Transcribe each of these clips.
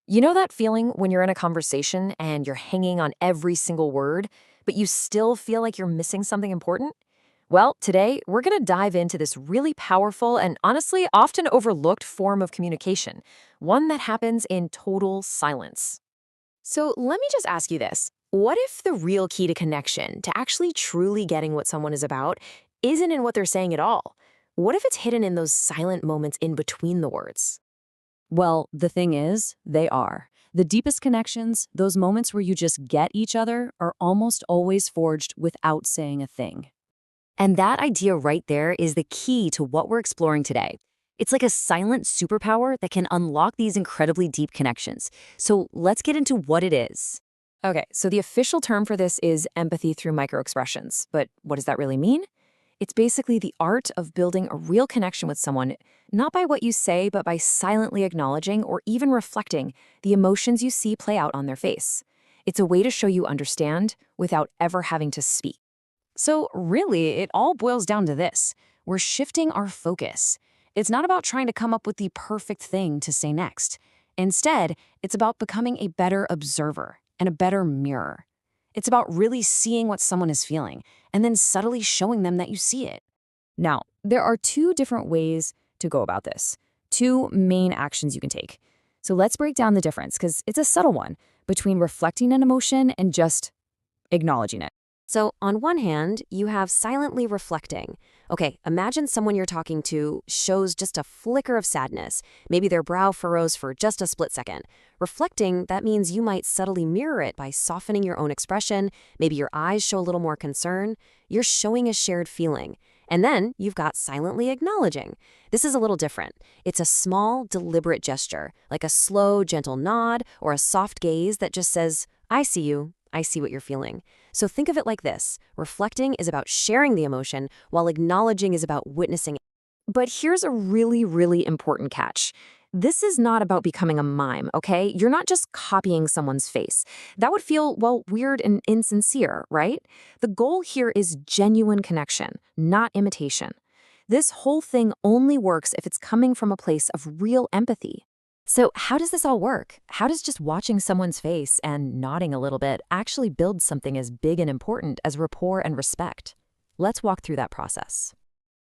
You know that feeling when you're in a conversation and you're hanging on every single word, but you still feel like you're missing something important? Well, today we're going to dive into this really powerful and honestly often overlooked form of communication, one that happens in total silence. So let me just ask you this. What if the real key to connection, to actually truly getting what someone is about, isn't in what they're saying at all? What if it's hidden in those silent moments in between the words? Well, the thing is, they are. The deepest connections, those moments where you just get each other, are almost always forged without saying a thing. And that idea right there is the key to what we're exploring today. It's like a silent superpower that can unlock these incredibly deep connections. So let's get into what it is. Okay, so the official term for this is empathy through microexpressions. But what does that really mean? It's basically the art of building a real connection with someone, not by what you say, but by silently acknowledging or even reflecting the emotions you see play out on their face. It's a way to show you understand without ever having to speak. So, really, it all boils down to this. We're shifting our focus. It's not about trying to come up with the perfect thing to say next. Instead, it's about becoming a better observer and a better mirror. It's about really seeing what someone is feeling and then subtly showing them that you see it. Now, there are two different ways to go about this, two main actions you can take. So let's break down the difference because it's a subtle one between reflecting an emotion and just acknowledging it. So, on one hand, you have silently reflecting. Okay, imagine someone you're talking to shows just a flicker of sadness. Maybe their brow furrows for just a split second. Reflecting, that means you might subtly mirror it by softening your own expression. Maybe your eyes show a little more concern. You're showing a shared feeling. And then you've got silently acknowledging. This is a little different. It's a small, deliberate gesture, like a slow, gentle nod or a soft gaze that just says, I see you. I see what you're feeling. So think of it like this. Reflecting is about sharing the emotion, while acknowledging is about witnessing. But here's a really, really important catch. This is not about becoming a mime, okay? You're not just copying someone's face. That would feel, well, weird and insincere, right? The goal here is genuine connection, not imitation. This whole thing only works if it's coming from a place of real empathy. So, how does this all work? How does just watching someone's face and nodding a little bit actually build something as big and important as rapport and respect? Let's walk through that process.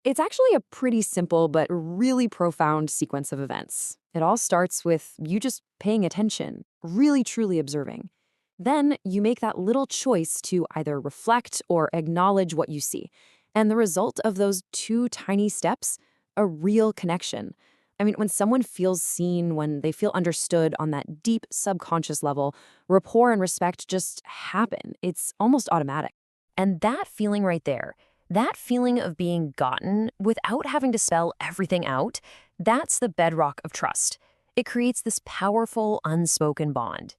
It's actually a pretty simple but really profound sequence of events. It all starts with you just paying attention, really truly observing. Then you make that little choice to either reflect or acknowledge what you see. And the result of those two tiny steps, a real connection. I mean, when someone feels seen, when they feel understood on that deep subconscious level, rapport and respect just happen. It's almost automatic. And that feeling right there, that feeling of being gotten without having to spell everything out, that's the bedrock of trust. It creates this powerful, unspoken bond.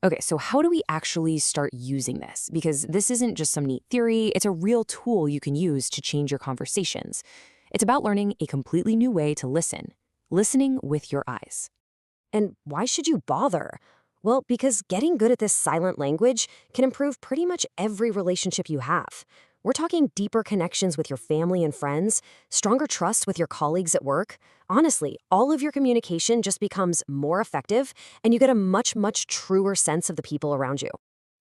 Okay, so how do we actually start using this? Because this isn't just some neat theory, it's a real tool you can use to change your conversations. It's about learning a completely new way to listen, listening with your eyes. And why should you bother? Well, because getting good at this silent language can improve pretty much every relationship you have. We're talking deeper connections with your family and friends, stronger trust with your colleagues at work. Honestly, all of your communication just becomes more effective, and you get a much, much truer sense of the people around you.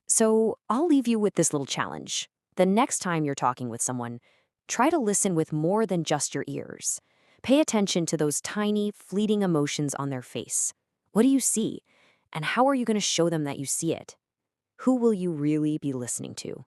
So I'll leave you with this little challenge. The next time you're talking with someone, try to listen with more than just your ears. Pay attention to those tiny, fleeting emotions on their face. What do you see? And how are you going to show them that you see it? Who will you really be listening to?